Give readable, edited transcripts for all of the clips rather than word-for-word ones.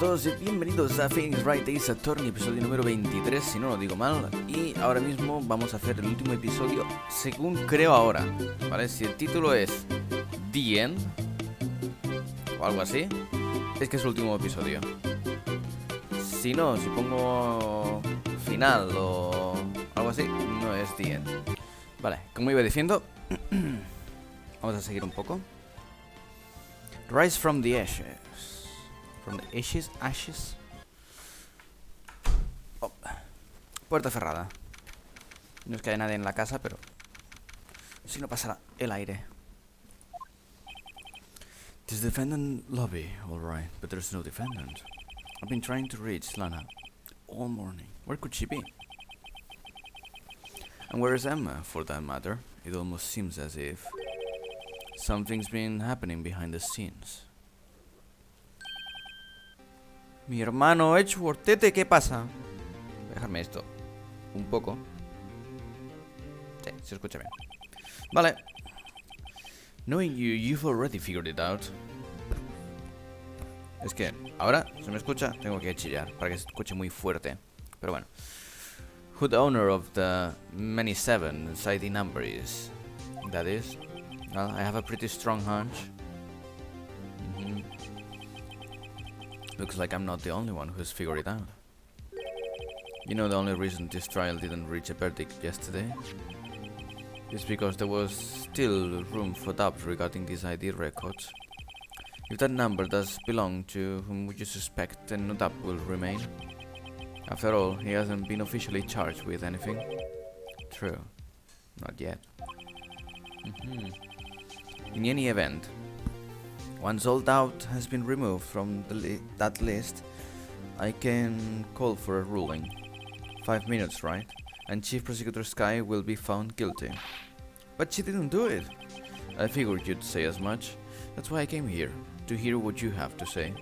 todos y bienvenidos a WRIGHT de Saturn, episodio número 23, si no lo digo mal. Y ahora mismo vamos a hacer el último episodio, según creo ahora, ¿vale? Si el título es The End o algo así, es que es el último episodio. Si no, si pongo final o algo así, no es The End. Vale, como iba diciendo, vamos a seguir un poco. Rise from the ashes. From the ashes. Oh. Puerta cerrada. No es que haya nadie en la casa, pero si no pasará el aire. This defendant lobby, alright, but there's no defendant. I've been trying to reach Lana all morning. Where could she be? And where is Emma, for that matter? It almost seems as if something's been happening behind the scenes. Mi hermano Edgeworth, ¿qué pasa? Voy a dejarme esto un poco. Sí, se escucha bien. Vale. Knowing you, you've already figured it out. Es que ahora, se me escucha, tengo que chillar para que se escuche muy fuerte. Pero bueno. Who the owner of the many seven side number is? That is? Well, I have a pretty strong hunch. Looks like I'm not the only one who's figured it out. You know, the only reason this trial didn't reach a verdict yesterday is because there was still room for doubt regarding these ID records. If that number does belong to whom would you suspect, then no doubt will remain. After all, he hasn't been officially charged with anything. True. Not yet. In any event, once all doubt has been removed from that list, I can call for a ruling. 5 minutes, right? And Chief Prosecutor Sky will be found guilty. But she didn't do it. I figured you'd say as much. That's why I came here, to hear what you have to say.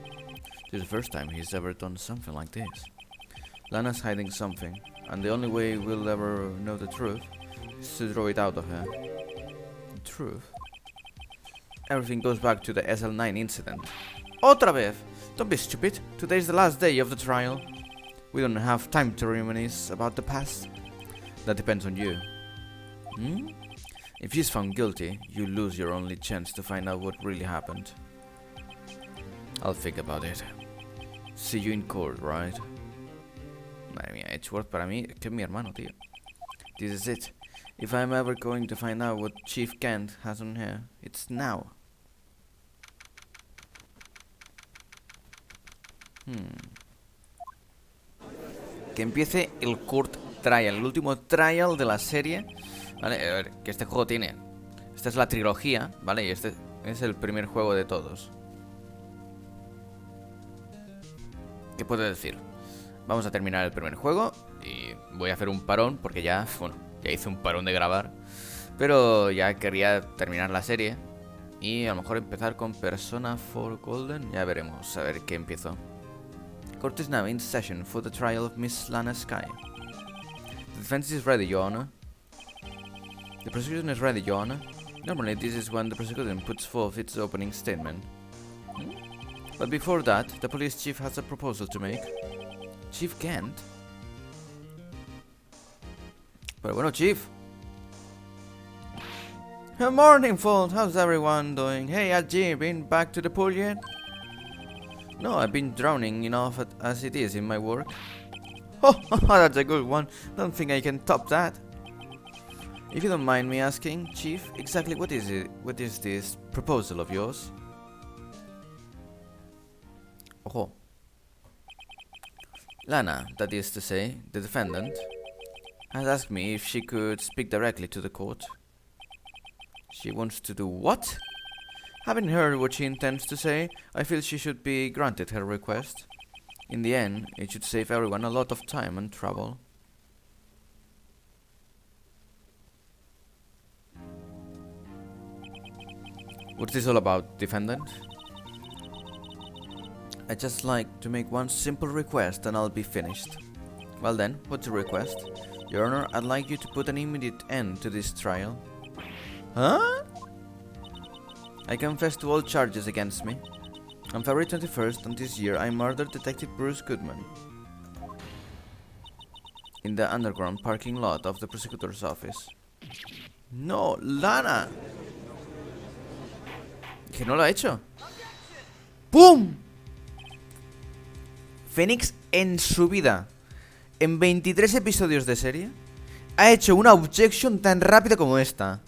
This is the first time he's ever done something like this. Lana's hiding something, and the only way we'll ever know the truth is to draw it out of her. The truth? Everything goes back to the SL9 incident. Otra vez! Don't be stupid. Today's the last day of the trial. We don't have time to reminisce about the past. That depends on you. If she's found guilty, you lose your only chance to find out what really happened. I'll think about it. See you in court, right? Madre mía, Edgeworth para mí es que es mi hermano, tío. This is it. If I'm ever going to find out what Chief Kent has on her, it's now. Que empiece el Court Trial, el último trial de la serie. Vale, a ver, que este juego tiene. Esta es la trilogía, ¿vale? Y este es el primer juego de todos. ¿Qué puedo decir? Vamos a terminar el primer juego y voy a hacer un parón porque ya, bueno, ya hice un parón de grabar. Pero ya quería terminar la serie y a lo mejor empezar con Persona 4 Golden. Ya veremos, a ver qué empiezo. Court is now in session for the trial of Miss Lana Sky. The defense is ready, Your Honor. The prosecution is ready, Your Honor. Normally this is when the prosecution puts forth its opening statement. But before that, the police chief has a proposal to make. Chief Kent? Pero bueno, Chief. Good morning, Fold. How's everyone doing? Hey, Ajay, been back to the pool yet? No, I've been drowning enough as it is in my work. Oh, that's a good one. Don't think I can top that. If you don't mind me asking, Chief, exactly what is it? What is this proposal of yours? Ojo. Lana, that is to say, the defendant, has asked me if she could speak directly to the court. She wants to do what? Having heard what she intends to say, I feel she should be granted her request. In the end, it should save everyone a lot of time and trouble. What's this all about, defendant? I'd just like to make one simple request and I'll be finished. Well then, what's the request? Your Honor, I'd like you to put an immediate end to this trial. Huh? I confess to all charges against me. On February 21st on this year, I murdered Detective Bruce Goodman in the underground parking lot of the prosecutor's office. No, Lana. Que no lo ha hecho. ¡Pum! Phoenix en su vida, en 23 episodios de serie, ha hecho una objection tan rápida como esta.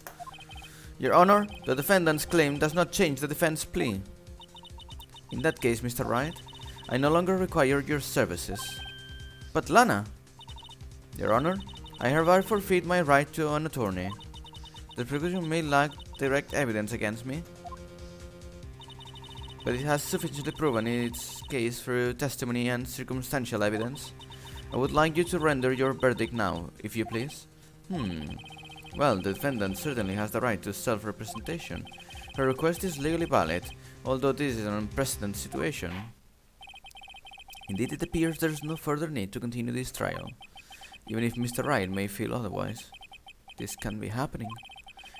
Your Honor, the defendant's claim does not change the defense plea. In that case, Mr. Wright, I no longer require your services. But Lana, Your Honor, I hereby forfeit my right to an attorney. The prosecution may lack direct evidence against me, but it has sufficiently proven its case through testimony and circumstantial evidence. I would like you to render your verdict now, if you please. Well, the defendant certainly has the right to self-representation. Her request is legally valid, although this is an unprecedented situation. Indeed, it appears there is no further need to continue this trial, even if Mr. Wright may feel otherwise. This can't be happening.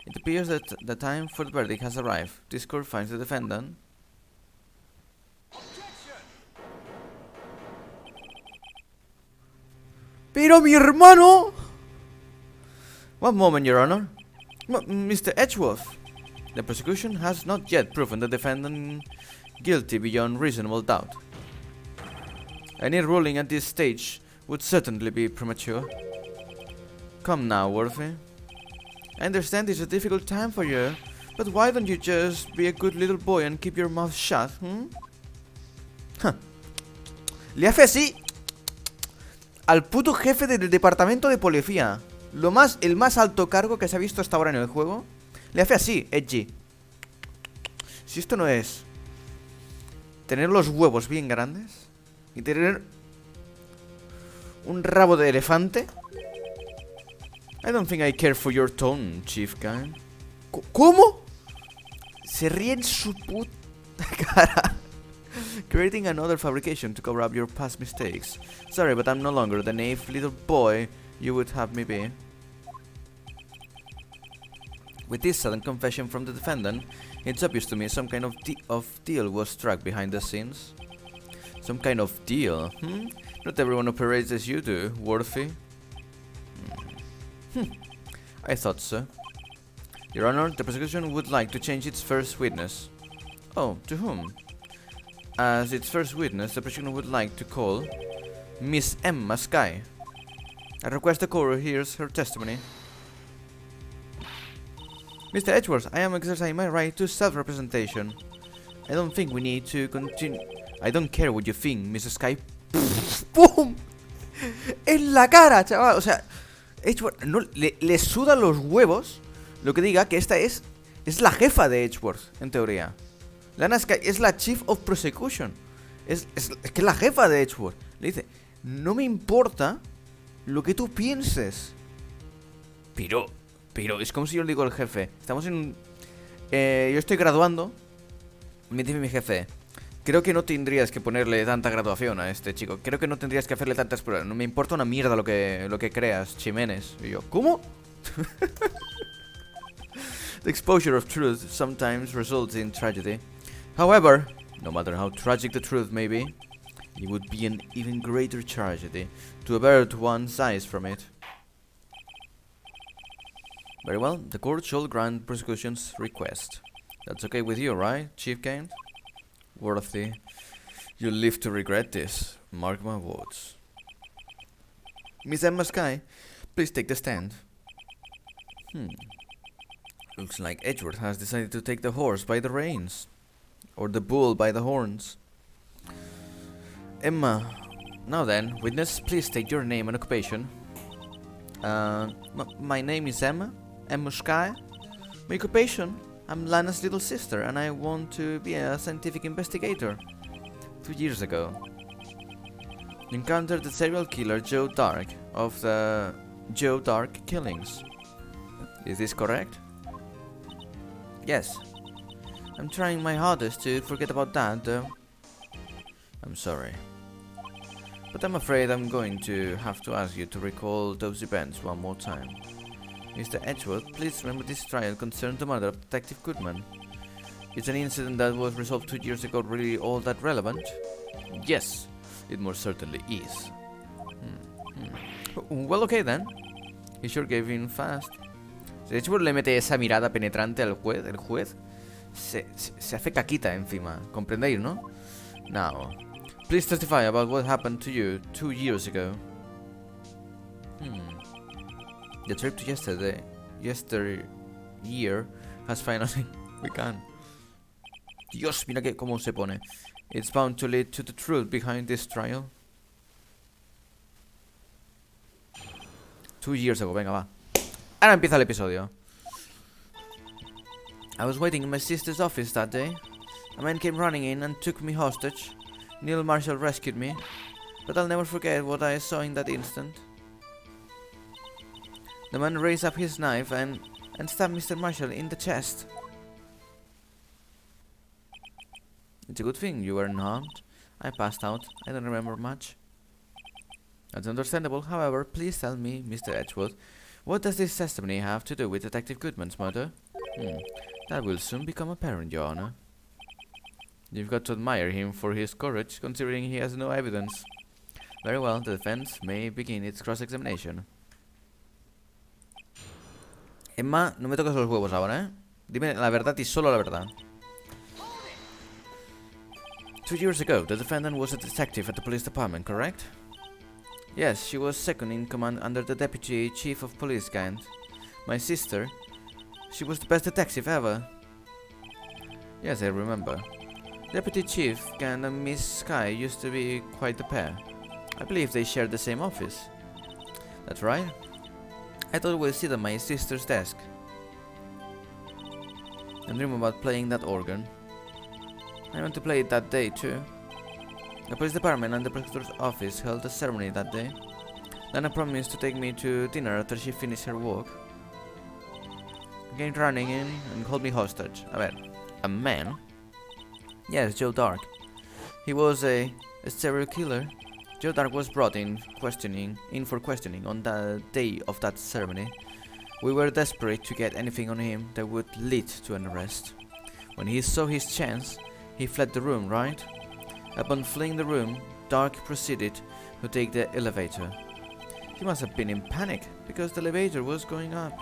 It appears that the time for the verdict has arrived. This court finds the defendant. ¡Pero mi hermano! One moment, Your Honor. Mr. Edgeworth. The prosecution has not yet proven the defendant guilty beyond reasonable doubt. Any ruling at this stage would certainly be premature. Come now, Worthy. I understand it's a difficult time for you, but why don't you just be a good little boy and keep your mouth shut, Le hace así al puto jefe del departamento de policía. El más alto cargo que se ha visto hasta ahora en el juego. Le hace así, Edgy. Si esto no es tener los huevos bien grandes y tener un rabo de elefante. I don't think I care for your tone, Chief Guy. ¿Cómo? Se ríe en su puta cara. Creating another fabrication to cover up your past mistakes. Sorry, but I'm no longer the naive little boy you would have me be. With this sudden confession from the defendant, it's obvious to me some kind of deal was struck behind the scenes. Some kind of deal, Not everyone operates as you do, Worthy. I thought so. Your Honor, the prosecution would like to change its first witness. Oh, to whom? As its first witness, the prosecution would like to call Miss Emma Skye. I request the court hears her testimony. Mr. Edgeworth, I am exercising my right to self-representation. I don't think we need to continue. I don't care what you think, Miss Skye. ¡Pum! En la cara, chaval. O sea, Edgeworth no, le suda los huevos lo que diga que esta es la jefa de Edgeworth, en teoría. Lana Skye es la Chief of Prosecution. Es que es la jefa de Edgeworth. Le dice, no me importa lo que tú pienses. Pero es como si yo le digo al jefe. Estamos en... yo estoy graduando. Me dice mi jefe, creo que no tendrías que ponerle tanta graduación a este chico. Creo que no tendrías que hacerle tantas pruebas. No me importa una mierda lo que creas, Jiménez. Y yo, ¿cómo? The exposure of truth sometimes results in tragedy. However, no matter how tragic the truth may be, it would be an even greater tragedy to avert one's eyes from it. Very well, the court shall grant prosecution's request. That's okay with you, right, Chief Kane? Worthy, you'll live to regret this. Mark my words. Miss Emma Skye, please take the stand. Looks like Edgeworth has decided to take the horse by the reins. Or the bull by the horns. Emma, now then, witness, please state your name and occupation. My name is Emma Skye. My occupation? I'm Lana's little sister, and I want to be a scientific investigator. 2 years ago, encountered the serial killer Joe Dark of the Joe Dark killings. Is this correct? Yes. I'm trying my hardest to forget about that, though. I'm sorry. But I'm afraid I'm going to have to ask you to recall those events one more time. Mr. Edgeworth, please remember this trial concerned the murder of Detective Goodman. Is an incident that was resolved 2 years ago really all that relevant? Yes, it most certainly is. Well, okay then. He sure gave in fast. De hecho, le mete esa mirada penetrante al juez. El juez se hace caquita encima. ¿Comprendéis, no? Now, please testify about what happened to you 2 years ago. The trip to yesteryear has finally begun. Dios, mira que cómo se pone. It's bound to lead to the truth behind this trial. 2 years ago, venga, va. Ahora empieza el episodio. I was waiting in my sister's office that day. A man came running in and took me hostage. Neil Marshall rescued me, but I'll never forget what I saw in that instant. The man raised up his knife and stabbed Mr. Marshall in the chest. It's a good thing you weren't harmed. I passed out. I don't remember much. That's understandable. However, please tell me, Mr. Edgeworth, what does this testimony have to do with Detective Goodman's murder? That will soon become apparent, Your Honor. You've got to admire him for his courage, considering he has no evidence. Very well, the defense may begin its cross-examination. Emma, no me toques los huevos ahora, ¿eh? Dime la verdad y solo la verdad. 2 years ago, the defendant was a detective at the police department, correct? Yes, she was second in command under the deputy chief of police, Gant. My sister, she was the best detective ever. Yes, I remember. Deputy Chief Gant and Miss Sky used to be quite the pair. I believe they shared the same office. That's right. I'd always sit at my sister's desk and dream about playing that organ. I want to play it that day too. The police department and the prosecutor's office held a ceremony that day. Lana promised to take me to dinner after she finished her work. He came running in and held me hostage. A ver, a man? Yes, Joe Dark. He was a serial killer. Joe Dark was brought in for questioning on the day of that ceremony. We were desperate to get anything on him that would lead to an arrest. When he saw his chance, he fled the room, right? Upon fleeing the room, Dark proceeded to take the elevator. He must have been in panic, because the elevator was going up.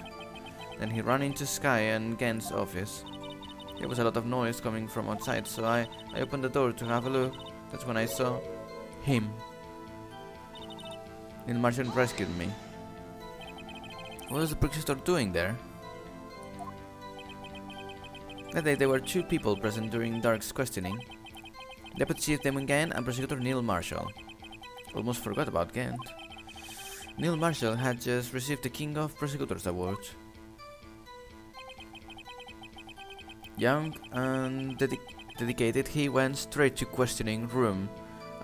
Then he ran into Sky and Gant's office. There was a lot of noise coming from outside, so I opened the door to have a look. That's when I saw him. Neil Marshall rescued me. What was the prosecutor doing there? That day there were 2 people present during Dark's questioning. Deputy Chief Damon Gant and Prosecutor Neil Marshall. Almost forgot about Gant. Neil Marshall had just received the King of Prosecutors Award. Young and dedicated, he went straight to questioning room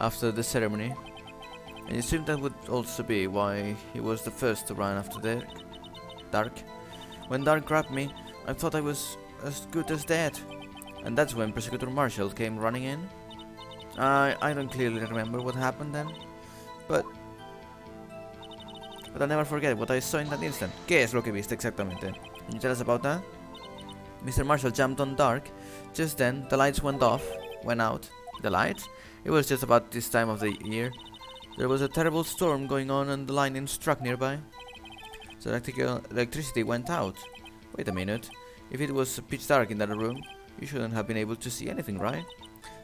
after the ceremony. And it seemed that would also be why he was the first to run after Dark. When Dark grabbed me, I thought I was as good as dead. And that's when Prosecutor Marshall came running in. I don't clearly remember what happened then, but I'll never forget what I saw in that instant. ¿Qué es lo que viste exactamente? Can you tell us about that? Mr. Marshall jumped on Dark. Just then, the lights went out. The lights? It was just about this time of the year. There was a terrible storm going on and the lightning struck nearby. So electricity went out. Wait a minute. If it was pitch dark in that room, you shouldn't have been able to see anything, right?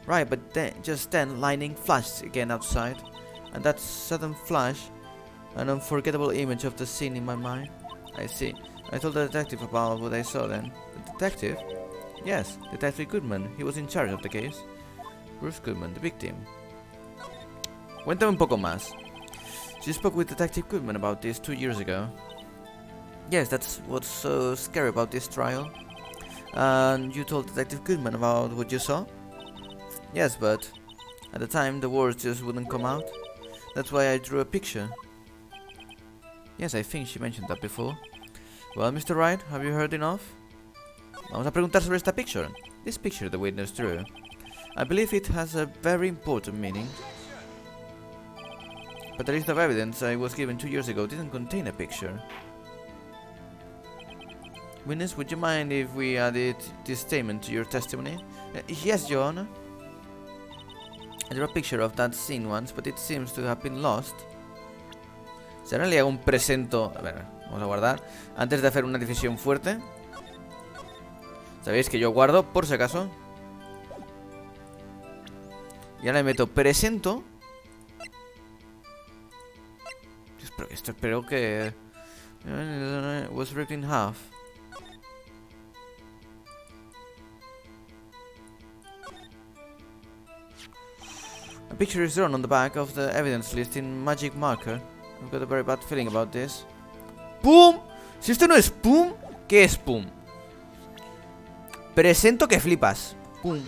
Right, but just then, lightning flashed again outside, and that sudden flash, an unforgettable image of the scene in my mind. I see. I told the detective about what I saw then. The detective? Yes, Detective Goodman. He was in charge of the case. Bruce Goodman, the victim. Cuéntame un poco más. She spoke with Detective Goodman about this 2 years ago. Yes, that's what's so scary about this trial. And you told Detective Goodman about what you saw? Yes, but at the time the words just wouldn't come out. That's why I drew a picture. Yes, I think she mentioned that before. Well, Mr. Wright, have you heard enough? Vamos a preguntar sobre esta picture. This picture the witness drew. I believe it has a very important meaning. But the list of evidence I was given 2 years ago didn't contain a picture. Witness, would you mind if we added this statement to your testimony? Yes, Your Honor. I drew a picture of that scene once, but it seems to have been lost. Si ahora le hago un presento... A ver, vamos a guardar. Antes de hacer una decisión fuerte. Sabéis que yo guardo por si acaso. Y ahora le meto presento. Espero que... Was ripped in half. A picture is drawn on the back of the evidence list in magic marker. I've got a very bad feeling about this. ¡Pum! Si esto no es pum, ¿qué es pum? Presento que flipas. Pum.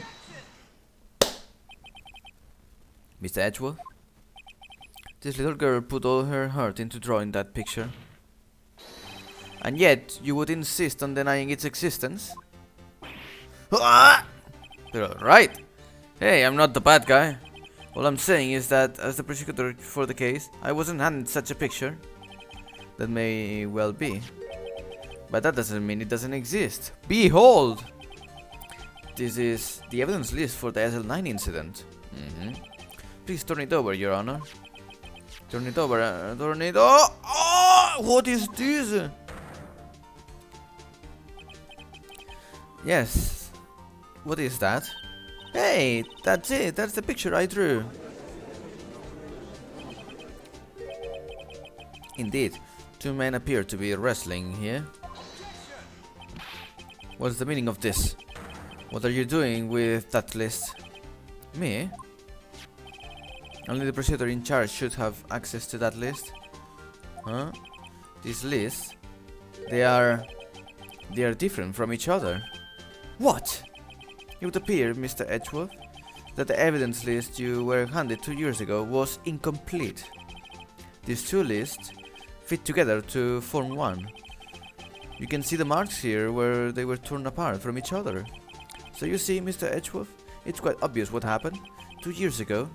Mr. Edgeworth? This little girl put all her heart into drawing that picture. And yet, you would insist on denying its existence? Ah! But right. Hey, I'm not the bad guy. All I'm saying is that, as the prosecutor for the case, I wasn't handed such a picture. That may well be. But that doesn't mean it doesn't exist. Behold! This is the evidence list for the SL9 incident. Please turn it over, Your Honor. Turn it over, turn it... Oh! What is this? Yes. What is that? Hey, that's it. That's the picture I drew. Indeed, two men appear to be wrestling here. What's the meaning of this? What are you doing with that list? Me? Only the prosecutor in charge should have access to that list. Huh? These lists, they are different from each other. What? It would appear, Mr. Edgeworth, that the evidence list you were handed 2 years ago was incomplete. These two lists fit together to form one. You can see the marks here where they were torn apart from each other. So you see, Mr. Edgeworth, it's quite obvious what happened. 2 years ago,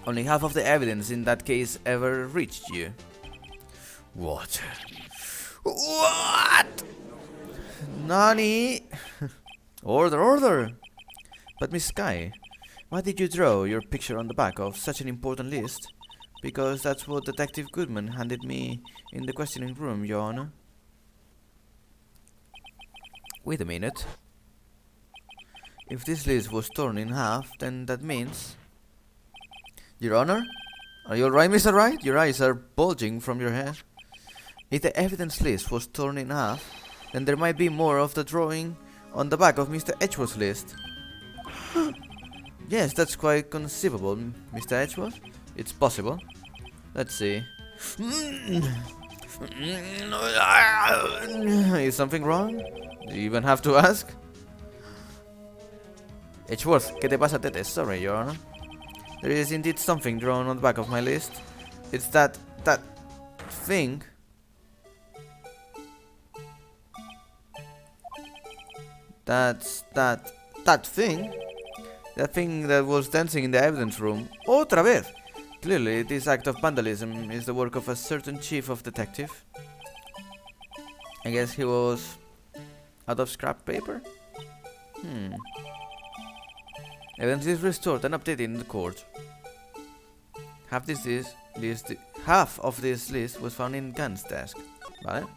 only half of the evidence in that case ever reached you. What? What? Nani? Order, order! But Miss Sky, why did you draw your picture on the back of such an important list? Because that's what Detective Goodman handed me in the questioning room, Your Honor. Wait a minute. If this list was torn in half, then that means... Your Honor? Are you alright, Mr. Wright? Your eyes are bulging from your head. If the evidence list was torn in half, then there might be more of the drawing on the back of Mr. Edgeworth's list. Yes, that's quite conceivable, Mr. Edgeworth. It's possible. Let's see. Is something wrong? Do you even have to ask? Edgeworth, ¿qué te pasa, Tete? Sorry, Your Honor. There is indeed something drawn on the back of my list. It's that thing. That's that thing. That thing that was dancing in the evidence room. Otra vez! Clearly, this act of vandalism is the work of a certain chief of detective. I guess he was out of scrap paper? Evidence is restored and updated in the court. Half of this list was found in Gunn's desk. Vale?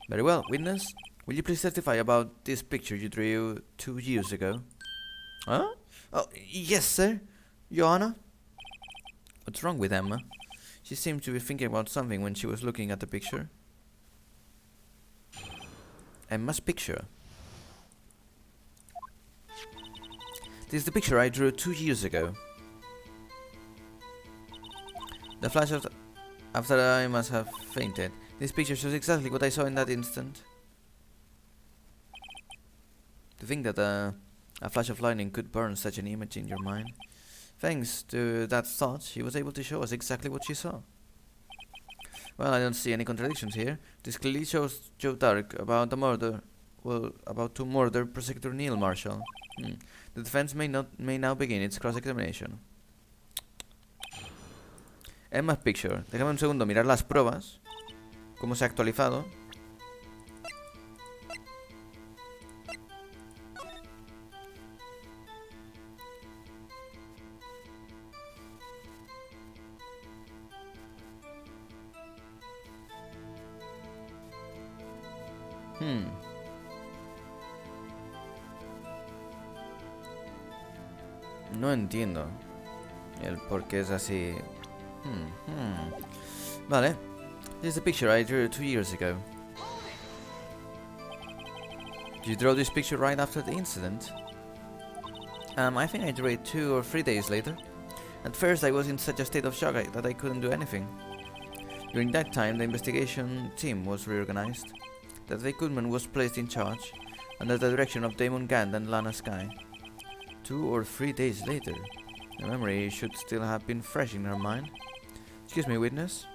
Very well, witness. Will you please testify about this picture you drew 2 years ago? Huh? Oh, yes, sir. Your Honor. What's wrong with Emma? She seemed to be thinking about something when she was looking at the picture. Emma's picture. This is the picture I drew 2 years ago. The flash of after I must have fainted. This picture shows exactly what I saw in that instant. To think that a flash of lightning could burn such an image in your mind. Thanks to that thought, she was able to show us exactly what she saw. Well, I don't see any contradictions here. This clearly shows Joe Dark about the murder. Well, about to murder Prosecutor Neil Marshall. The defense may now begin its cross-examination. Emma's picture. Déjame un segundo mirar las pruebas. Cómo se ha actualizado. No entiendo el por qué es así. Vale. This is a picture I drew 2 years ago. Did you draw this picture right after the incident? I think I drew it 2 or 3 days later. At first I was in such a state of shock that I couldn't do anything. During that time the investigation team was reorganized. That Goodman was placed in charge, under the direction of Damon Gant and Lana Skye. 2 or 3 days later. The memory should still have been fresh in her mind. Excuse me, witness?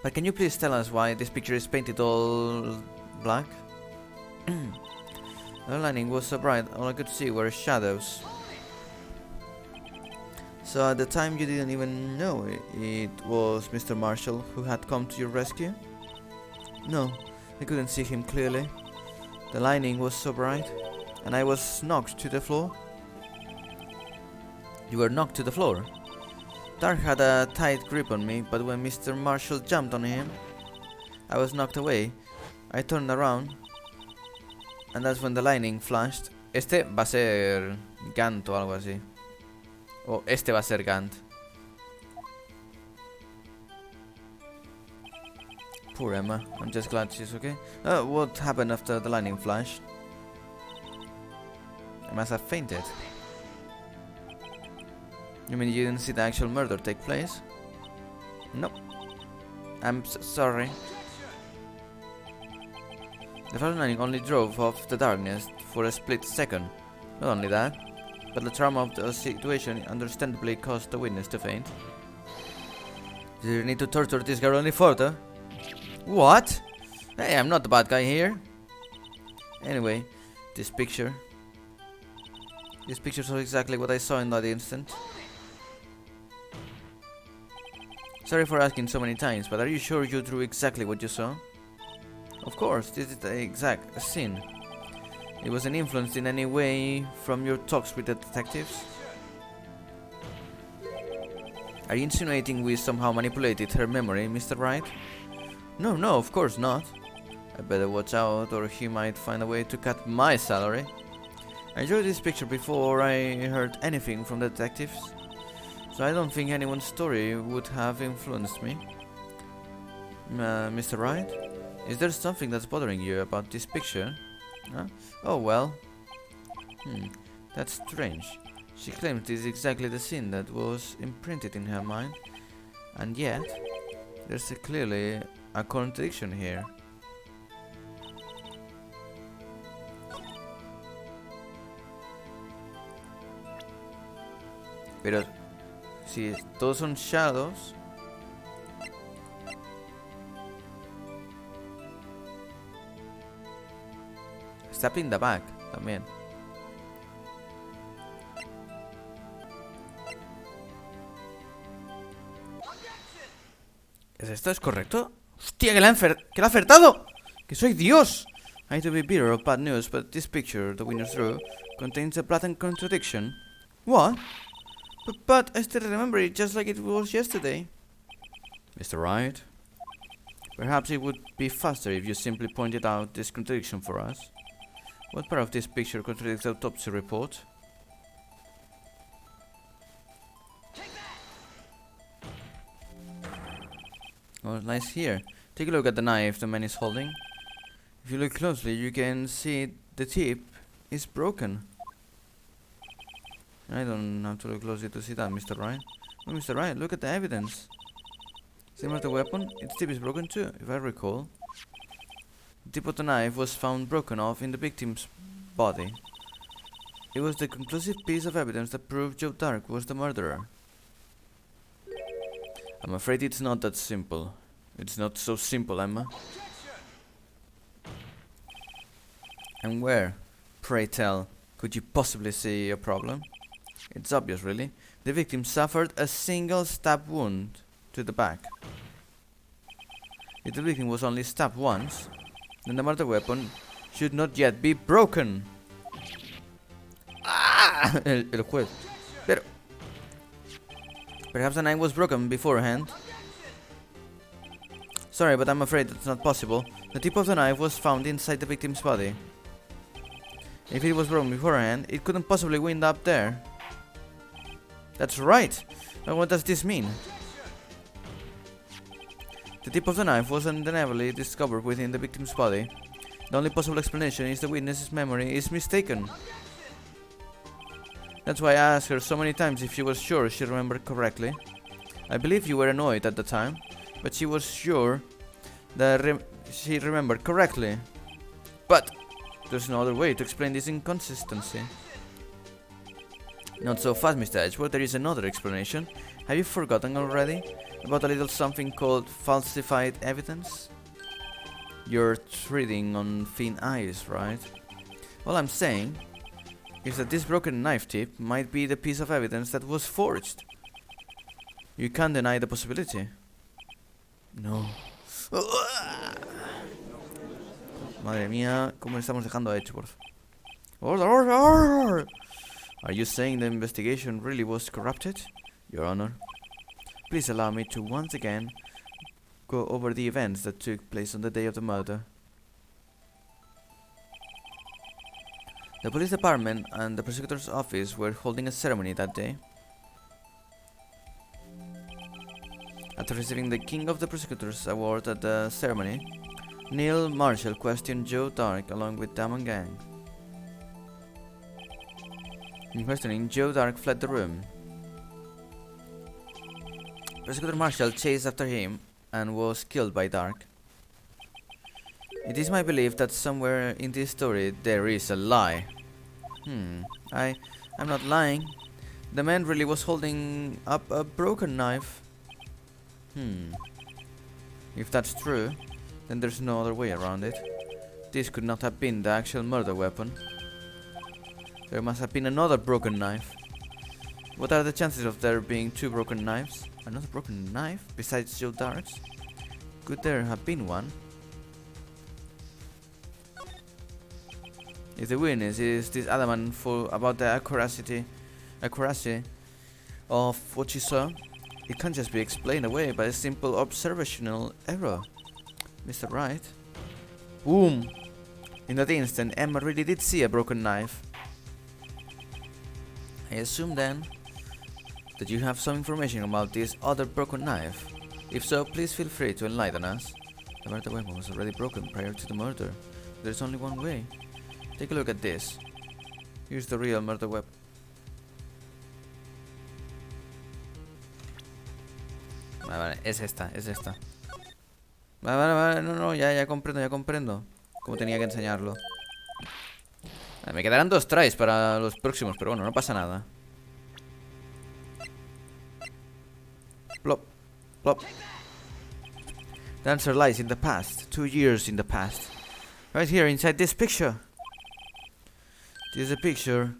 But can you please tell us why this picture is painted all black? The lighting was so bright, all I could see were shadows. So at the time you didn't even know it was Mr. Marshall who had come to your rescue? No, I couldn't see him clearly. The lighting was so bright, and I was knocked to the floor. You were knocked to the floor? Dark had a tight grip on me, but when Mr. Marshall jumped on him, I was knocked away. I turned around, and that's when the lightning flashed. Este va a ser Gant o algo así. O este va a ser Gant. Poor Emma. I'm just glad she's okay. What happened after the lightning flash? I must have fainted. You mean you didn't see the actual murder take place? No. I'm sorry. The first lightning only drove off the darkness for a split second. Not only that, but the trauma of the situation understandably caused the witness to faint. Did you need to torture this girl any further? What? Hey, I'm not the bad guy here. Anyway, this picture. This picture shows exactly what I saw in that instant. Sorry for asking so many times, but are you sure you drew exactly what you saw? Of course, this is the exact scene. It wasn't influenced in any way from your talks with the detectives? Are you insinuating we somehow manipulated her memory, Mr. Wright? No, of course not. I better watch out or he might find a way to cut my salary. I drew this picture before I heard anything from the detectives, so I don't think anyone's story would have influenced me. Mr. Wright? Is there something that's bothering you about this picture? Huh? Oh well. That's strange. She claims this is exactly the scene that was imprinted in her mind, and yet there's clearly a contradiction here. Pero si todos son shadows, está in the back también. ¿Es esto? ¿Es correcto? ¡Hostia, que la ha acertado! ¡Que soy Dios! I hate to be bitter of bad news, but this picture the winner drew contains a blatant contradiction. What? But I still remember it just like it was yesterday. Mr. Wright? Perhaps it would be faster if you simply pointed out this contradiction for us. What part of this picture contradicts the autopsy report? Oh, it lies here. Take a look at the knife the man is holding. If you look closely, you can see the tip is broken. I don't have to look closely to see that, Mr. Wright. Oh, Mr. Wright, look at the evidence. Same as the weapon, its tip is broken too, if I recall. The tip of the knife was found broken off in the victim's body. It was the conclusive piece of evidence that proved Joe Dark was the murderer. I'm afraid it's not that simple. It's not so simple, Emma. And where, pray tell, could you possibly see a problem? It's obvious, really. The victim suffered a single stab wound to the back. If the victim was only stabbed once, then the murder weapon should not yet be broken. Ah! El juez. Pero perhaps the knife was broken beforehand. Sorry, but I'm afraid that's not possible. The tip of the knife was found inside the victim's body. If it was broken beforehand, it couldn't possibly wind up there. That's right! But what does this mean? The tip of the knife was undeniably discovered within the victim's body. The only possible explanation is the witness's memory is mistaken. That's why I asked her so many times if she was sure she remembered correctly. I believe you were annoyed at the time, but she was sure that she remembered correctly. But there's no other way to explain this inconsistency. Not so fast, Mr. Edgeworth, there is another explanation. Have you forgotten already about a little something called falsified evidence? You're treading on thin ice, right? All I'm saying is that this broken knife tip might be the piece of evidence that was forged. You can't deny the possibility. No. Madre mía, ¿cómo le estamos dejando a Edgeworth? Order, order, order! Are you saying the investigation really was corrupted, Your Honor? Please allow me to once again go over the events that took place on the day of the murder. The police department and the prosecutor's office were holding a ceremony that day. After receiving the King of the Prosecutors award at the ceremony, Neil Marshall questioned Joe Dark along with Damon Gang. In questioning, Joe Dark fled the room. Prosecutor Marshall chased after him and was killed by Dark. It is my belief that somewhere in this story there is a lie. I'm not lying. The man really was holding up a broken knife. If that's true, then there's no other way around it. This could not have been the actual murder weapon. There must have been another broken knife. What are the chances of there being two broken knives? Another broken knife besides Joe Dark's? Could there have been one? If the witness is this adamant about the accuracy of what she saw, it can't just be explained away by a simple observational error. Mr. Wright? Boom! In that instant, Emma really did see a broken knife. I assume then that you have some information about this other broken knife. If so, please feel free to enlighten us. The murder weapon was already broken prior to the murder. There's only one way. Take a look at this. Here's the real murder weapon. Vale, es esta. Vale, no, ya comprendo. Cómo tenía que enseñarlo. Vale, me quedarán 2 tries para los próximos, pero bueno, no pasa nada. Plop, plop. The answer lies in the past, 2 years in the past. Right here, inside this picture. This is a picture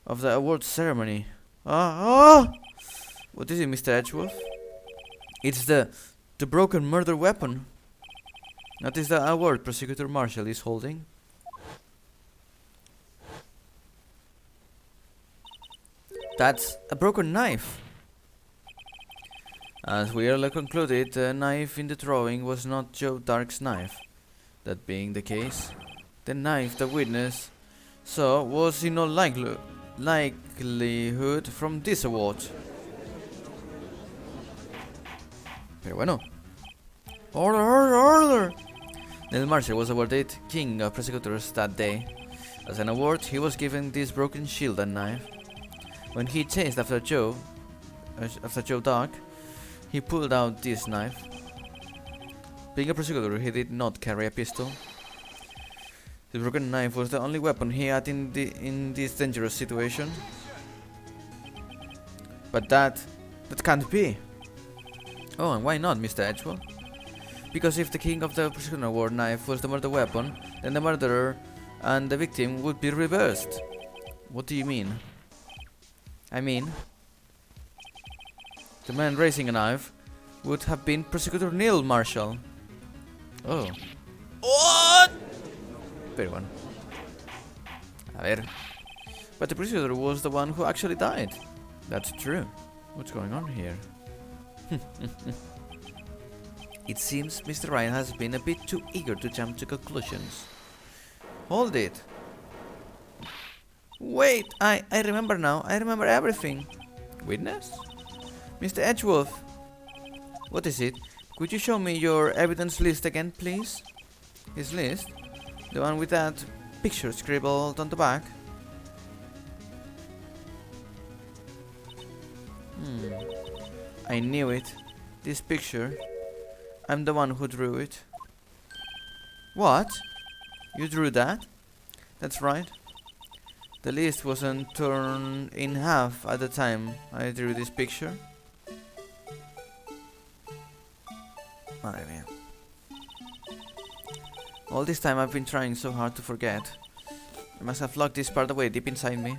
of the awards ceremony. What is it, Mr. Edgeworth? It's the broken murder weapon. That is the award Prosecutor Marshall is holding. That's a broken knife. As we earlier concluded, the knife in the drawing was not Joe Dark's knife. That being the case, the knife the witness saw was in all likelihood from this award. Pero bueno. Order! Neil Marshall was awarded King of Prosecutors that day. As an award, he was given this broken shield and knife. When he chased after Joe Dark, he pulled out this knife. Being a prosecutor, he did not carry a pistol. The broken knife was the only weapon he had in this dangerous situation. But that can't be. Oh, and why not, Mr. Edgeworth? Because if the King of the Prosecutor Award knife was the murder weapon, then the murderer and the victim would be reversed. What do you mean? I mean, the man raising a knife would have been Prosecutor Neil Marshall. Oh. What? Very one. A ver. But the prosecutor was the one who actually died. That's true. What's going on here? It seems Mr. Wright has been a bit too eager to jump to conclusions. Hold it! Wait! I remember now. I remember everything. Witness? Mr. Edgeworth! What is it? Could you show me your evidence list again, please? His list? The one with that picture scribbled on the back? I knew it. This picture. I'm the one who drew it. What? You drew that? That's right. The list wasn't torn in half at the time I drew this picture. Madre mía. All this time I've been trying so hard to forget. I must have locked this part away deep inside me.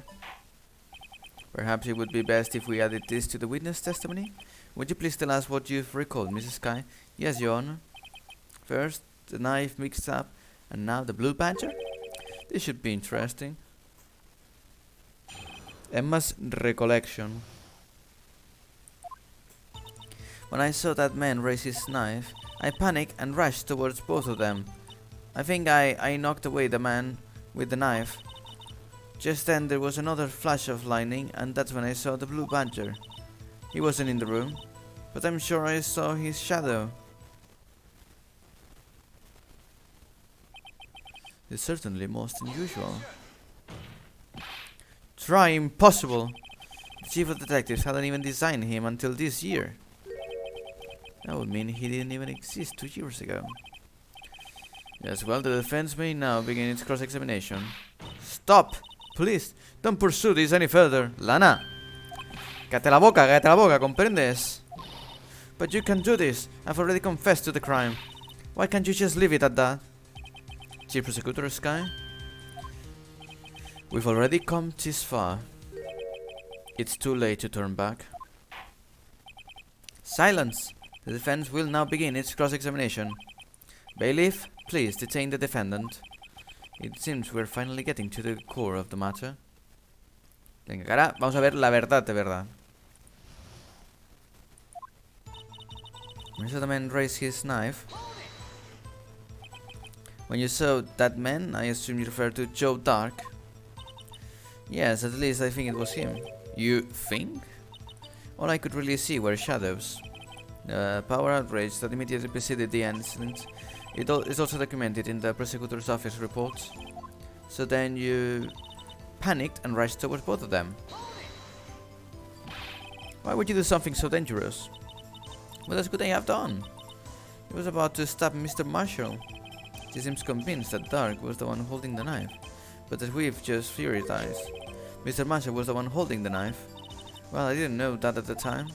Perhaps it would be best if we added this to the witness testimony. Would you please tell us what you've recalled, Mrs. Sky? Yes, Your Honor. First, the knife mixed up, and now the blue badger? This should be interesting. Emma's recollection. When I saw that man raise his knife, I panicked and rushed towards both of them. I think I knocked away the man with the knife. Just then there was another flash of lightning, and that's when I saw the blue badger. He wasn't in the room, but I'm sure I saw his shadow. It's certainly most unusual. Try impossible! The chief of detectives hadn't even designed him until this year. That would mean he didn't even exist 2 years ago. Yes, well, the defense may now begin its cross-examination. Stop! Please, don't pursue this any further. Lana! Cállate la boca, ¿comprendes? But you can do this. I've already confessed to the crime. Why can't you just leave it at that? Chief Prosecutor Sky? We've already come this far. It's too late to turn back. Silence! The defense will now begin its cross-examination. Bailiff, please detain the defendant. It seems we're finally getting to the core of the matter. Venga, cara, vamos a ver la verdad de verdad. When you saw the man raise his knife. When you saw that man, I assume you refer to Joe Dark. Yes, at least I think it was him. You think? All I could really see were shadows. The power outrage that immediately preceded the incident. It is also documented in the prosecutor's office reports. So then you panicked and rushed towards both of them. Why would you do something so dangerous? What else could I have done? He was about to stab Mr. Marshall. He seems convinced that Dark was the one holding the knife, but that we've just theorized. Mr. Marshall was the one holding the knife. Well, I didn't know that at the time.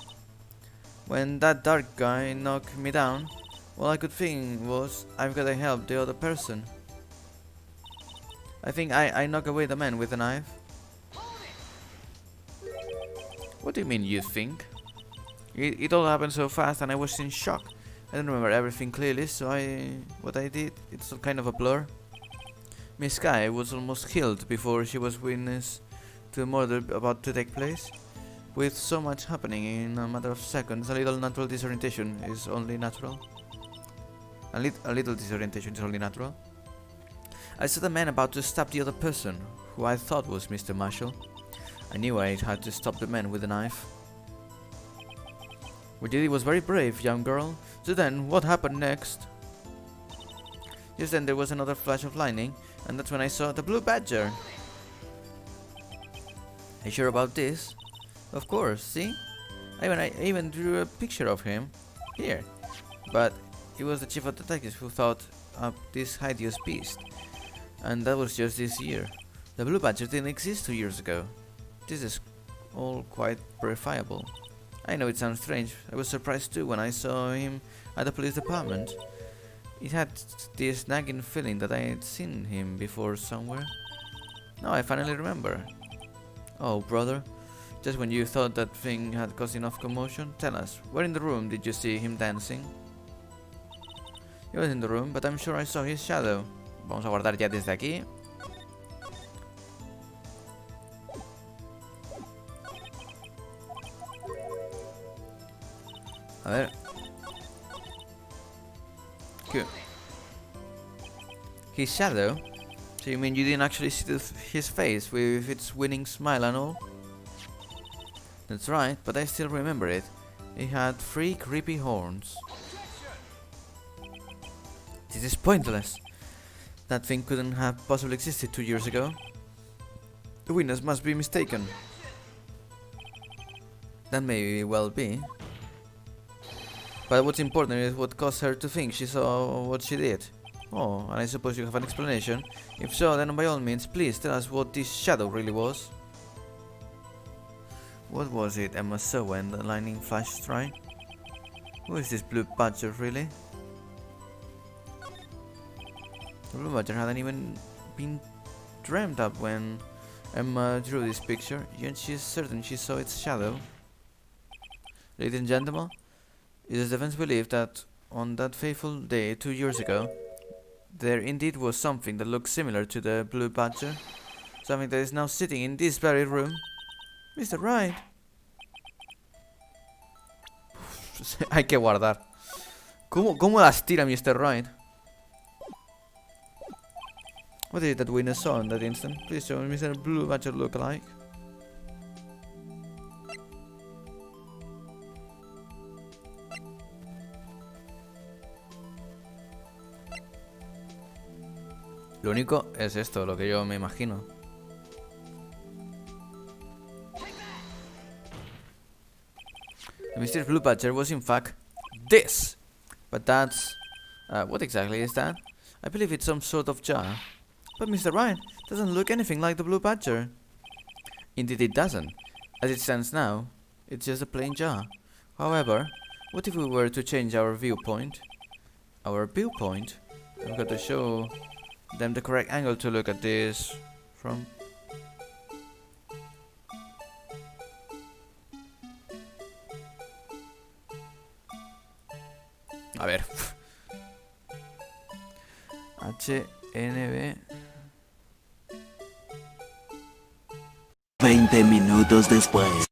When that Dark guy knocked me down, all I could think was, I've gotta help the other person. I think I knocked away the man with the knife. What do you mean, you think? It all happened so fast and I was in shock. I don't remember everything clearly, so what I did, it's kind of a blur. Miss Sky was almost killed before she was witness to a murder about to take place. With so much happening in a matter of seconds, a little natural disorientation is only natural. A little disorientation is only natural. I saw the man about to stab the other person, who I thought was Mr. Marshall. I knew I had to stop the man with the knife. What you did was very brave, young girl. So then, what happened next? Just then there was another flash of lightning, and that's when I saw the blue badger. Are you sure about this? Of course, see? I even drew a picture of him. Here. But it was the chief of detectives who thought up this hideous beast. And that was just this year. The blue badger didn't exist 2 years ago. This is all quite verifiable. I know it sounds strange. I was surprised too when I saw him at the police department. It had this nagging feeling that I had seen him before somewhere. Now I finally remember. Oh, brother. Just when you thought that thing had caused enough commotion, tell us, where in the room did you see him dancing? He was in the room, but I'm sure I saw his shadow. Vamos a guardar ya desde aquí. A ver. Good. His shadow? So you mean you didn't actually see his face with its winning smile and all? That's right, but I still remember it. He had 3 creepy horns. This is pointless. That thing couldn't have possibly existed 2 years ago. The witness must be mistaken. That may well be. But what's important is what caused her to think she saw what she did. Oh, and I suppose you have an explanation. If so, then by all means, please tell us what this shadow really was. What was it Emma saw when the lightning flashed right? Who is this blue badger really? The blue badger hadn't even been dreamt up when Emma drew this picture, yet she is certain she saw its shadow. Ladies and gentlemen, it is defense belief that on that fateful day 2 years ago, there indeed was something that looked similar to the blue badger. Something that is now sitting in this very room. Mr. Wright. Hay que guardar. ¿Cómo las tira Mr. Wright? What is it that witness saw in that instant? Please show me Mr. Blue Badger look like. Lo único es esto, lo que yo me imagino. The mysterious blue badger was in fact this. But that's... what exactly is that? I believe it's some sort of jar. But Mr. Ryan doesn't look anything like the blue badger. Indeed it doesn't. As it stands now, it's just a plain jar. However, what if we were to change our viewpoint? Our viewpoint? I've got to show them the correct angle to look at this from. A ver. HNB. 20 minutos después.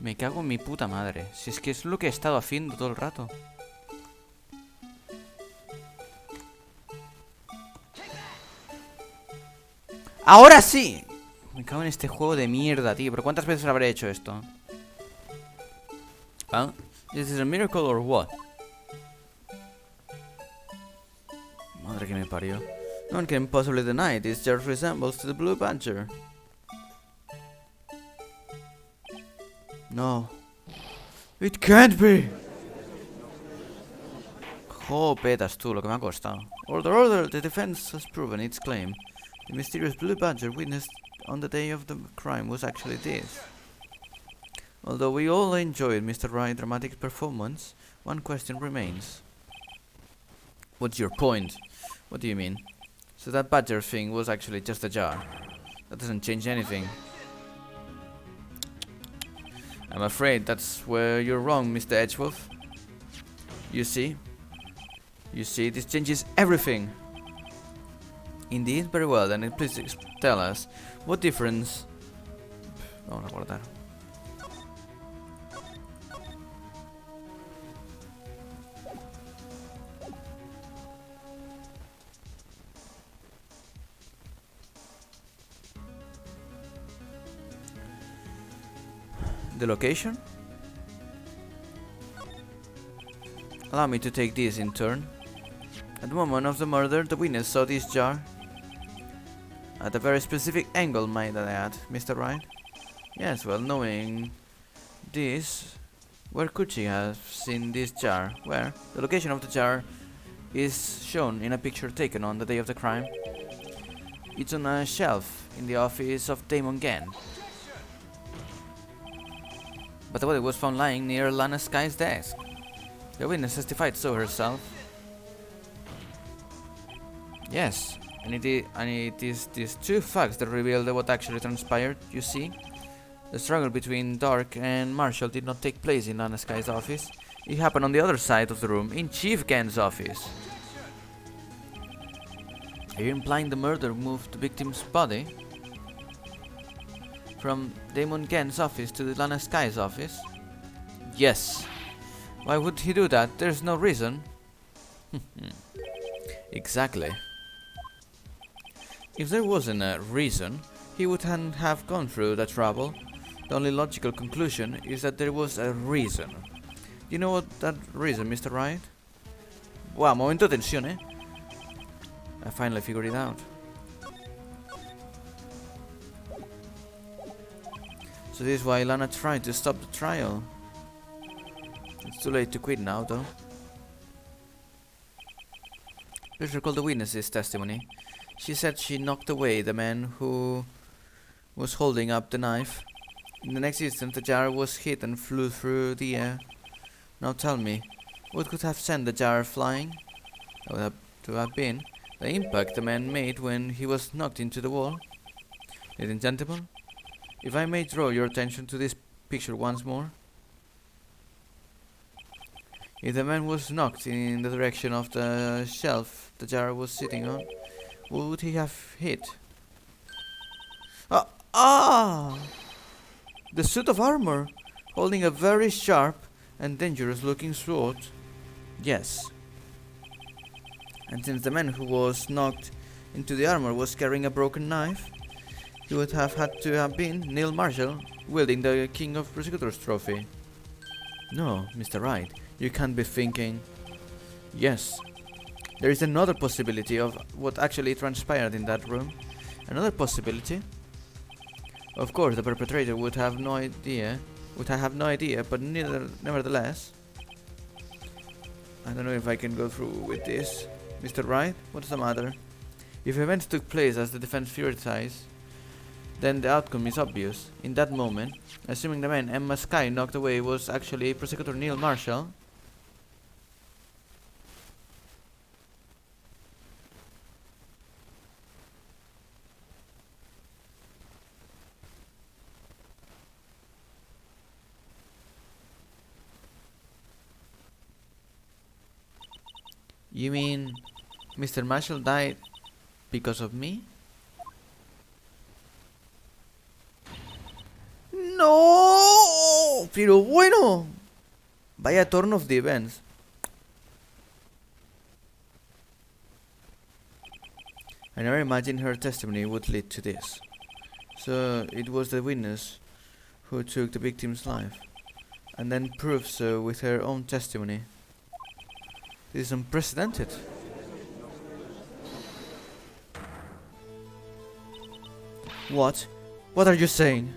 Me cago en mi puta madre. Si es que es lo que he estado haciendo todo el rato. ¡Ahora sí! Me cago en este juego de mierda, tío. ¿Pero cuántas veces habré hecho esto? ¿Ah? ¿Is this a miracle or what? Madre que me parió. No one can possibly deny this jar resembles to the blue badger. No. It can't be! Jopetas tú, lo que me ha costado. Order, the defense has proven its claim. The mysterious blue badger witnessed on the day of the crime was actually this. Although we all enjoyed Mr. Wright's dramatic performance, one question remains. What's your point? What do you mean? So that badger thing was actually just a jar. That doesn't change anything. I'm afraid that's where you're wrong, Mr. Edgeworth. You see, this changes everything. Indeed, very well, then please tell us, what difference... Vamos a guardar. The location? Allow me to take this in turn. At the moment of the murder, the witness saw this jar. At a very specific angle, might I add, Mr. Wright? Yes, well, knowing this, where could she have seen this jar? Where? The location of the jar is shown in a picture taken on the day of the crime. It's on a shelf in the office of Damon Gann. But the body was found lying near Lana Sky's desk. The witness testified so herself. Yes, and it is these two facts that reveal what actually transpired, you see. The struggle between Dark and Marshall did not take place in Lana Sky's office. It happened on the other side of the room, in Chief Gann's office. Are you implying the murder moved the victim's body from Damon Gann's office to the Lana Sky's office? Yes. Why would he do that? There's no reason. Exactly. If there wasn't a reason, he wouldn't have gone through the trouble. The only logical conclusion is that there was a reason. You know what that reason, Mr. Wright? Wow, momento de tensión, eh? I finally figured it out. So this is why Lana tried to stop the trial. It's too late to quit now, though. Let's recall the witness's testimony. She said she knocked away the man who was holding up the knife. In the next instant, the jar was hit and flew through the air. Now tell me, what could have sent the jar flying? That would have to have been the impact the man made when he was knocked into the wall. Ladies and gentlemen, if I may draw your attention to this picture once more. If the man was knocked in the direction of the shelf the jar was sitting on, what would he have hit? The suit of armor, holding a very sharp and dangerous looking sword. Yes. And since the man who was knocked into the armor was carrying a broken knife, he would have had to have been Neil Marshall, wielding the King of Prosecutors trophy. No, Mr. Wright, you can't be thinking. Yes. There is another possibility of what actually transpired in that room. Another possibility? Of course, the perpetrator would have no idea, but nevertheless. I don't know if I can go through with this. Mr. Wright, what's the matter? If events took place as the defense theorized, then the outcome is obvious. In that moment, assuming the man Emma Skye knocked away was actually Prosecutor Neil Marshall. You mean Mr. Marshall died because of me? No, pero bueno. Vaya turn of the events. I never imagined her testimony would lead to this. So it was the witness who took the victim's life, and then proved so with her own testimony. This is unprecedented. What? What are you saying?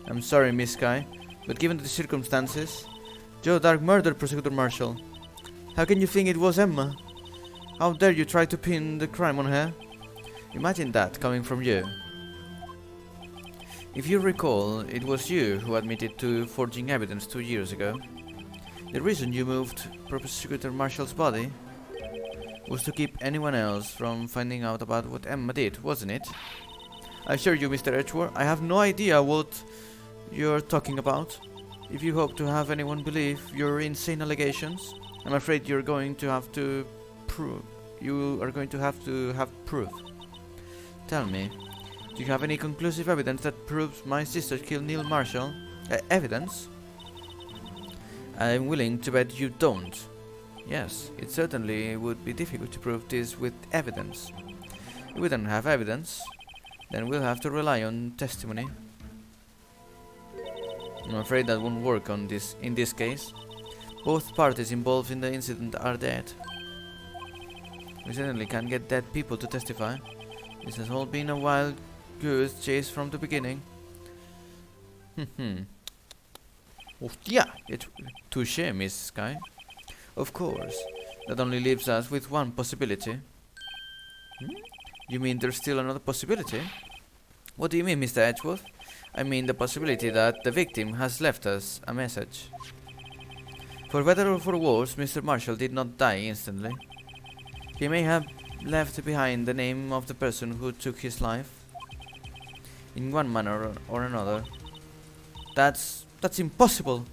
I'm sorry, Miss Skye, but given the circumstances, Joe Dark murdered Prosecutor Marshall. How can you think it was Emma? How dare you try to pin the crime on her? Imagine that coming from you. If you recall, it was you who admitted to forging evidence 2 years ago. The reason you moved Prosecutor Marshall's body was to keep anyone else from finding out about what Emma did, wasn't it? I assure you, Mr. Edgeworth, I have no idea what you're talking about. If you hope to have anyone believe your insane allegations, I'm afraid you're going to have to prove. You are going to have proof. Tell me, do you have any conclusive evidence that proves my sister killed Neil Marshall? Evidence? I'm willing to bet you don't. Yes, it certainly would be difficult to prove this with evidence. If we don't have evidence, then we'll have to rely on testimony. I'm afraid that won't work in this case. Both parties involved in the incident are dead. We certainly can't get dead people to testify. This has all been a wild goose chase from the beginning. Yeah, it's touché, Miss Skye. Of course, that only leaves us with one possibility. You mean there's still another possibility? What do you mean, Mr. Edgeworth? I mean the possibility that the victim has left us a message. For better or for worse, Mr. Marshall did not die instantly. He may have left behind the name of the person who took his life. In one manner or another. That's impossible!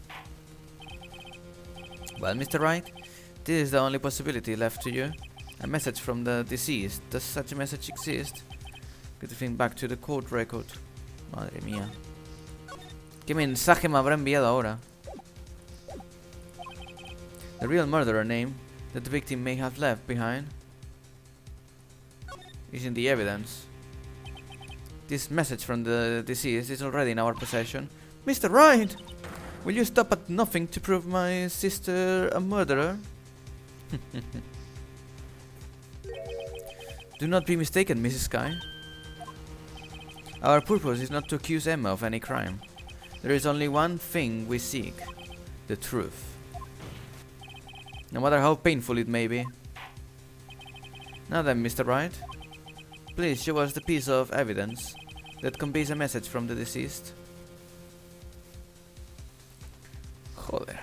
Well, Mr. Wright, this is the only possibility left to you. A message from the deceased. Does such a message exist? Good to think back to the court record. Madre mía. ¿Qué mensaje me habrá enviado ahora? The real murderer name that the victim may have left behind is in the evidence. This message from the deceased is already in our possession. Mr. Wright! Will you stop at nothing to prove my sister a murderer? Do not be mistaken, Mrs. Sky. Our purpose is not to accuse Emma of any crime. There is only one thing we seek: the truth. No matter how painful it may be. Now then, Mr. Wright, please show us the piece of evidence that conveys a message from the deceased. Joder.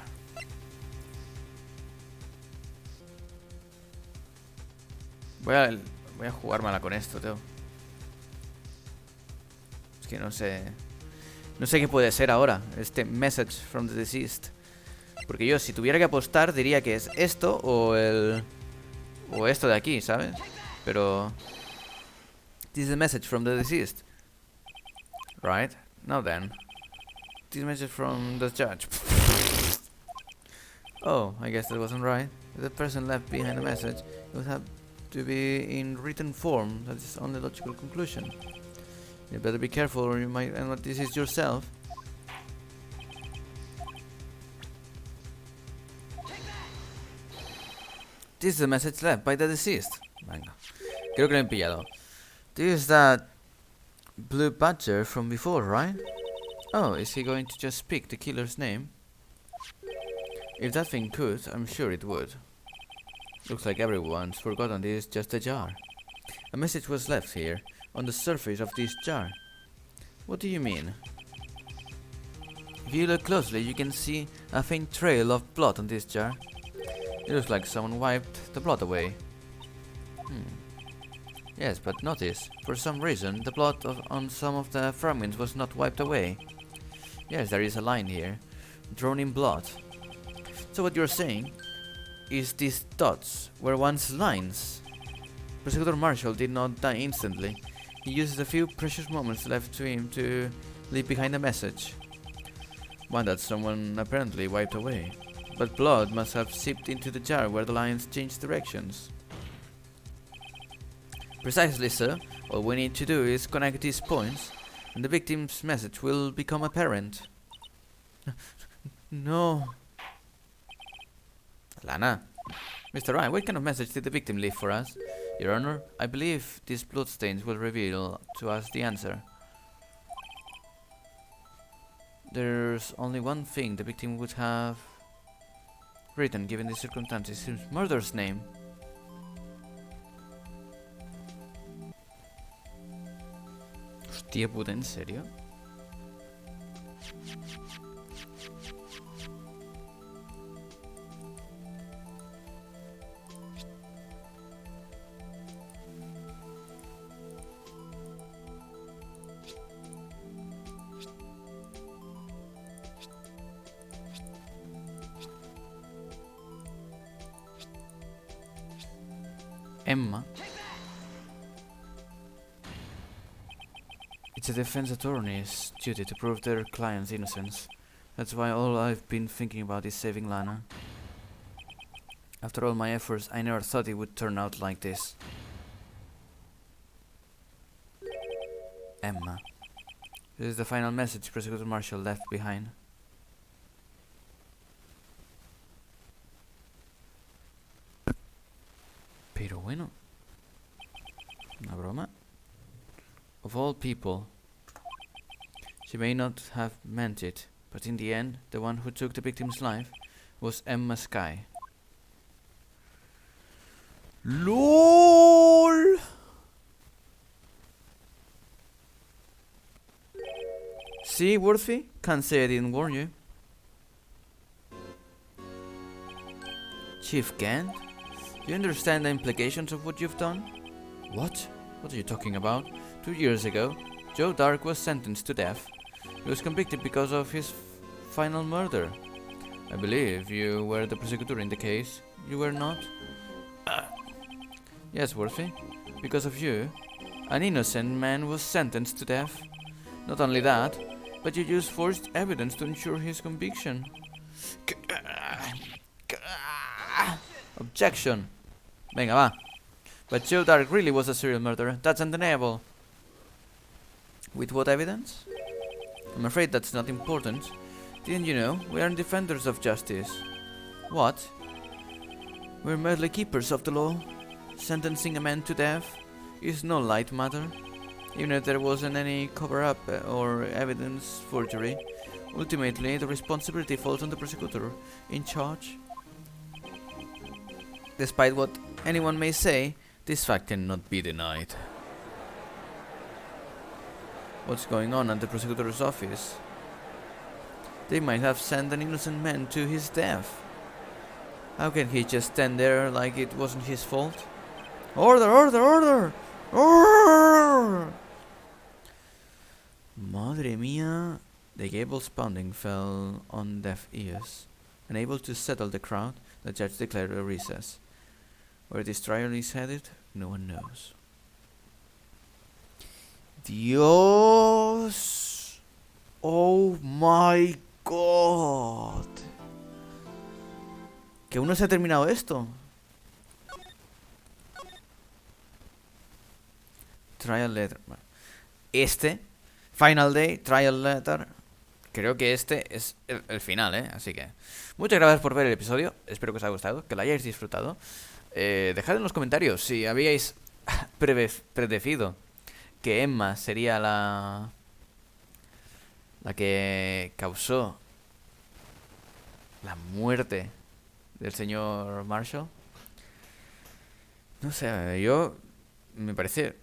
Voy a jugármela con esto, tío. Es que no sé. No sé qué puede ser ahora, este message from the deceased. Porque yo, si tuviera que apostar, diría que es esto o el... o esto de aquí, ¿sabes? Pero... This is a message from the deceased. Right? Now then. This message from the judge. Oh, I guess that wasn't right. If the person left behind a message, it would have to be in written form. That is the only logical conclusion. You better be careful or you might end up this yourself. This is the message left by the deceased. Venga. Creo que lo he pillado. This is that blue badger from before, right? Oh, is he going to just speak the killer's name? If that thing could, I'm sure it would. Looks like everyone's forgotten this is just a jar. A message was left here, on the surface of this jar. What do you mean? If you look closely, you can see a faint trail of blood on this jar. It looks like someone wiped the blood away. Yes, but notice, for some reason, the blood on some of the fragments was not wiped away. Yes, there is a line here, drawn in blood. So what you're saying is these dots were once lines. Prosecutor Marshall did not die instantly. He uses a few precious moments left to him to leave behind a message. One that someone apparently wiped away. But blood must have seeped into the jar where the lines changed directions. Precisely so. All we need to do is connect these points, and the victim's message will become apparent. No. Lana. Mr. Wright, what kind of message did the victim leave for us? Your Honor, I believe these bloodstains will reveal to us the answer. There's only one thing the victim would have written given the circumstances: his murderer's name. Hostia puta, ¿en serio? Emma. It's a defense attorney's duty to prove their client's innocence. That's why all I've been thinking about is saving Lana. After all my efforts, I never thought it would turn out like this. Emma. This is the final message Prosecutor Marshall left behind. Pero bueno. ¿Una broma? Of all people. She may not have meant it, but in the end, the one who took the victim's life was Emma Sky. LOL! See, Worthy? Can't say I didn't warn you. Chief Kent? Do you understand the implications of what you've done? What? What are you talking about? 2 years ago, Joe Dark was sentenced to death. He was convicted because of his final murder. I believe you were the prosecutor in the case. You were not? Yes, Worthy. Because of you, an innocent man was sentenced to death. Not only that, but you used forged evidence to ensure his conviction. Objection. Venga, va. But Joe Dark really was a serial murderer. That's undeniable. With what evidence? I'm afraid that's not important. Didn't you know? We aren't defenders of justice. What? We're merely keepers of the law. Sentencing a man to death is no light matter. Even if there wasn't any cover-up or evidence forgery, ultimately the responsibility falls on the prosecutor in charge. Despite what anyone may say, this fact cannot be denied. What's going on at the prosecutor's office? They might have sent an innocent man to his death. How can he just stand there like it wasn't his fault? Order, order, order! Order! Madre mía. The Gable's pounding fell on deaf ears. Unable to settle the crowd, the judge declared a recess. Where this trial is headed, no one knows. Dios! Oh my god! Que aún no se ha terminado esto. Trial letter. Final day, trial letter. Creo que este es el final, así que muchas gracias por ver el episodio. Espero que os haya gustado, que lo hayáis disfrutado. Dejad en los comentarios si habíais predecido que Emma sería la que causó la muerte del señor Marshall. No sé, yo me parece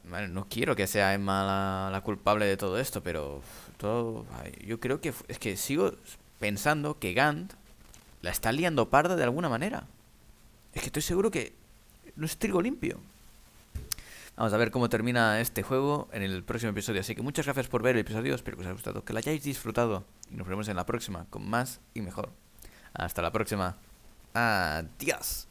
bueno, no quiero que sea Emma la culpable de todo esto, pero yo creo que es que sigo pensando que Gant la está liando parda de alguna manera. Es que estoy seguro que no es trigo limpio. Vamos a ver cómo termina este juego en el próximo episodio. Así que muchas gracias por ver el episodio. Espero que os haya gustado, que lo hayáis disfrutado. Y nos vemos en la próxima con más y mejor. Hasta la próxima. Adiós.